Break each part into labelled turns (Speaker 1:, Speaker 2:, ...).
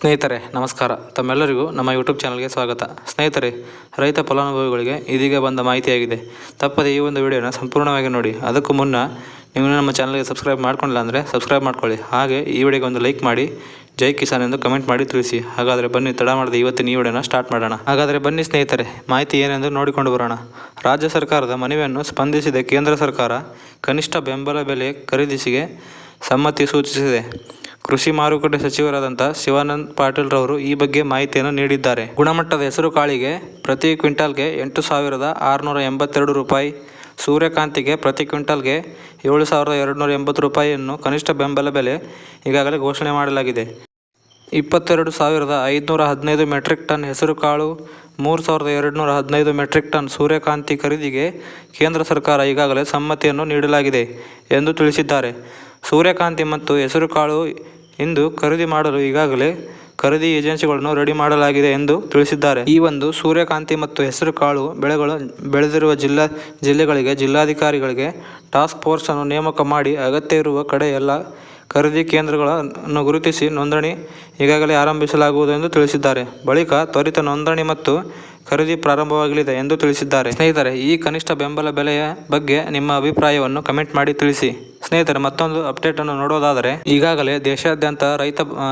Speaker 1: ಸ್ನೇಹಿತರೆ ನಮಸ್ಕಾರ, ತಮ್ಮೆಲ್ಲರಿಗೂ ನಮ್ಮ ಯೂಟ್ಯೂಬ್ ಚಾನಲ್ಗೆ ಸ್ವಾಗತ. ಸ್ನೇಹಿತರೆ, ರೈತ ಫಲಾನುಭವಿಗಳಿಗೆ ಇದೀಗ ಬಂದ ಮಾಹಿತಿಯಾಗಿದೆ. ತಪ್ಪದೆ ಈ ಒಂದು ವಿಡಿಯೋನ ಸಂಪೂರ್ಣವಾಗಿ ನೋಡಿ. ಅದಕ್ಕೂ ಮುನ್ನ ನೀವು ನಮ್ಮ ಚಾನಲ್ಗೆ ಸಬ್ಸ್ಕ್ರೈಬ್ ಮಾಡ್ಕೊಂಡಿಲ್ಲ ಅಂದರೆ ಸಬ್ಸ್ಕ್ರೈಬ್ ಮಾಡ್ಕೊಳ್ಳಿ. ಹಾಗೆ ಈ ವಿಡಿಯೋಗೆ ಒಂದು ಲೈಕ್ ಮಾಡಿ, ಜೈ ಕಿಸಾನ್ ಎಂದು ಕಮೆಂಟ್ ಮಾಡಿ ತಿಳಿಸಿ. ಹಾಗಾದರೆ ಬನ್ನಿ, ತಡ ಮಾಡದೆ ಇವತ್ತಿನ ಈ ವಿಡಿಯೋನ ಸ್ಟಾರ್ಟ್ ಮಾಡೋಣ. ಹಾಗಾದರೆ ಬನ್ನಿ ಸ್ನೇಹಿತರೆ, ಮಾಹಿತಿ ಏನೆಂದು ನೋಡಿಕೊಂಡು ಬರೋಣ. ರಾಜ್ಯ ಸರ್ಕಾರದ ಮನವಿಯನ್ನು ಸ್ಪಂದಿಸಿದ ಕೇಂದ್ರ ಸರ್ಕಾರ ಕನಿಷ್ಠ ಬೆಂಬಲ ಬೆಲೆ ಖರೀದಿಸಿಗೆ ಸಮ್ಮತಿ ಸೂಚಿಸಿದೆ. ಕೃಷಿ ಮಾರುಕಟ್ಟೆ ಸಚಿವರಾದಂಥ ಶಿವಾನಂದ ಪಾಟೀಲ್ ರವರು ಈ ಬಗ್ಗೆ ಮಾಹಿತಿಯನ್ನು ನೀಡಿದ್ದಾರೆ. ಗುಣಮಟ್ಟದ ಹೆಸರು ಕಾಳಿಗೆ ಪ್ರತಿ ಕ್ವಿಂಟಾಲ್ಗೆ 8,682 ರೂಪಾಯಿ, ಸೂರ್ಯಕಾಂತಿಗೆ ಪ್ರತಿ ಕ್ವಿಂಟಾಲ್ಗೆ 7,280 ರೂಪಾಯಿಯನ್ನು ಕನಿಷ್ಠ ಬೆಂಬಲ ಬೆಲೆ ಈಗಾಗಲೇ ಘೋಷಣೆ ಮಾಡಲಾಗಿದೆ. 22,515 ಮೆಟ್ರಿಕ್ ಟನ್ ಹೆಸರುಕಾಳು, 3,215 ಮೆಟ್ರಿಕ್ ಟನ್ ಸೂರ್ಯಕಾಂತಿ ಖರೀದಿಗೆ ಕೇಂದ್ರ ಸರ್ಕಾರ ಈಗಾಗಲೇ ಸಮ್ಮತಿಯನ್ನು ನೀಡಲಾಗಿದೆ ಎಂದು ತಿಳಿಸಿದ್ದಾರೆ. ಸೂರ್ಯಕಾಂತಿ ಮತ್ತು ಹೆಸರುಕಾಳು ಇಂದು ಖರೀದಿ ಮಾಡಲು ಈಗಾಗಲೇ ಖರೀದಿ ಏಜೆನ್ಸಿಗಳನ್ನು ರೆಡಿ ಮಾಡಲಾಗಿದೆ ಎಂದು ತಿಳಿಸಿದ್ದಾರೆ. ಈ ಒಂದು ಸೂರ್ಯಕಾಂತಿ ಮತ್ತು ಹೆಸರುಕಾಳು ಬೆಳೆಗಳು ಬೆಳೆದಿರುವ ಜಿಲ್ಲೆಗಳಿಗೆ ಜಿಲ್ಲಾಧಿಕಾರಿಗಳಿಗೆ ಟಾಸ್ಕ್ ಫೋರ್ಸ್ ಅನ್ನು ನೇಮಕ ಮಾಡಿ ಅಗತ್ಯ ಇರುವ ಕಡೆ ಎಲ್ಲ ಖರೀದಿ ಕೇಂದ್ರಗಳನ್ನು ಗುರುತಿಸಿ ನೋಂದಣಿ ಈಗಾಗಲೇ ಆರಂಭಿಸಲಾಗುವುದು ಎಂದು ತಿಳಿಸಿದ್ದಾರೆ. ಬಳಿಕ ತ್ವರಿತ ನೋಂದಣಿ ಮತ್ತು ಖರೀದಿ ಪ್ರಾರಂಭವಾಗಲಿದೆ ಎಂದು ತಿಳಿಸಿದ್ದಾರೆ. ಸ್ನೇಹಿತರೆ, ಈ ಕನಿಷ್ಠ ಬೆಂಬಲ ಬೆಲೆಯ ಬಗ್ಗೆ ನಿಮ್ಮ ಅಭಿಪ್ರಾಯವನ್ನು ಕಮೆಂಟ್ ಮಾಡಿ ತಿಳಿಸಿ. ಸ್ನೇಹಿತರೆ, ಮತ್ತೊಂದು ಅಪ್ಡೇಟ್ ಅನ್ನು ನೋಡೋದಾದರೆ, ಈಗಾಗಲೇ ದೇಶಾದ್ಯಂತ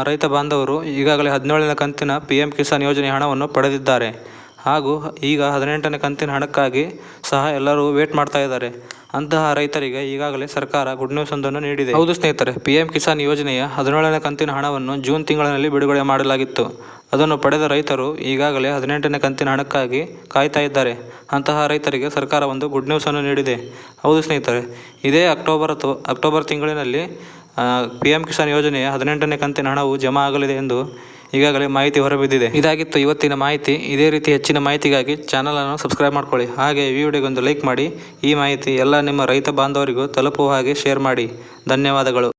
Speaker 1: ರೈತ ಬಾಂಧವರು ಈಗಾಗಲೇ 17ನೇ ಕಂತಿನ PM ಕಿಸಾನ್ ಯೋಜನೆ ಹಣವನ್ನು ಪಡೆದಿದ್ದಾರೆ. ಹಾಗೂ ಈಗ 18ನೇ ಕಂತಿನ ಹಣಕ್ಕಾಗಿ ಸಹ ಎಲ್ಲರೂ ವೇಟ್ ಮಾಡ್ತಾ ಇದ್ದಾರೆ. ಅಂತಹ ರೈತರಿಗೆ ಈಗಾಗಲೇ ಸರ್ಕಾರ ಗುಡ್ ನ್ಯೂಸ್ ಒಂದನ್ನು ನೀಡಿದೆ. ಹೌದು ಸ್ನೇಹಿತರೆ, PM ಕಿಸಾನ್ ಯೋಜನೆಯ 17ನೇ ಕಂತಿನ ಹಣವನ್ನು ಜೂನ್ ತಿಂಗಳಿನಲ್ಲಿ ಬಿಡುಗಡೆ ಮಾಡಲಾಗಿತ್ತು. ಅದನ್ನು ಪಡೆದ ರೈತರು ಈಗಾಗಲೇ 18ನೇ ಕಂತಿನ ಹಣಕ್ಕಾಗಿ ಕಾಯ್ತಾ ಇದ್ದಾರೆ. ಅಂತಹ ರೈತರಿಗೆ ಸರ್ಕಾರ ಒಂದು ಗುಡ್ ನ್ಯೂಸ್ ಅನ್ನು ನೀಡಿದೆ. ಹೌದು ಸ್ನೇಹಿತರೆ, ಇದೇ ಅಕ್ಟೋಬರ್ ತಿಂಗಳಿನಲ್ಲಿ PM ಕಿಸಾನ್ ಯೋಜನೆಯ 18ನೇ ಕಂತಿನ ಹಣವು ಜಮಾ ಆಗಲಿದೆ ಎಂದು ಈಗಾಗಲೇ ಮಾಹಿತಿ ಹೊರಬಿದ್ದಿದೆ. ಇದಾಗಿತ್ತು ಇವತ್ತಿನ ಮಾಹಿತಿ. ಇದೇ ರೀತಿ ಹೆಚ್ಚಿನ ಮಾಹಿತಿಗಾಗಿ ಚಾನಲನ್ನು ಸಬ್ಸ್ಕ್ರೈಬ್ ಮಾಡ್ಕೊಳ್ಳಿ. ಹಾಗೆ ಈ ವಿಡಿಯೋಗೊಂದು ಲೈಕ್ ಮಾಡಿ. ಈ ಮಾಹಿತಿ ಎಲ್ಲ ನಿಮ್ಮ ರೈತ ಬಾಂಧವರಿಗೂ ತಲುಪುವ ಹಾಗೆ ಶೇರ್ ಮಾಡಿ. ಧನ್ಯವಾದಗಳು.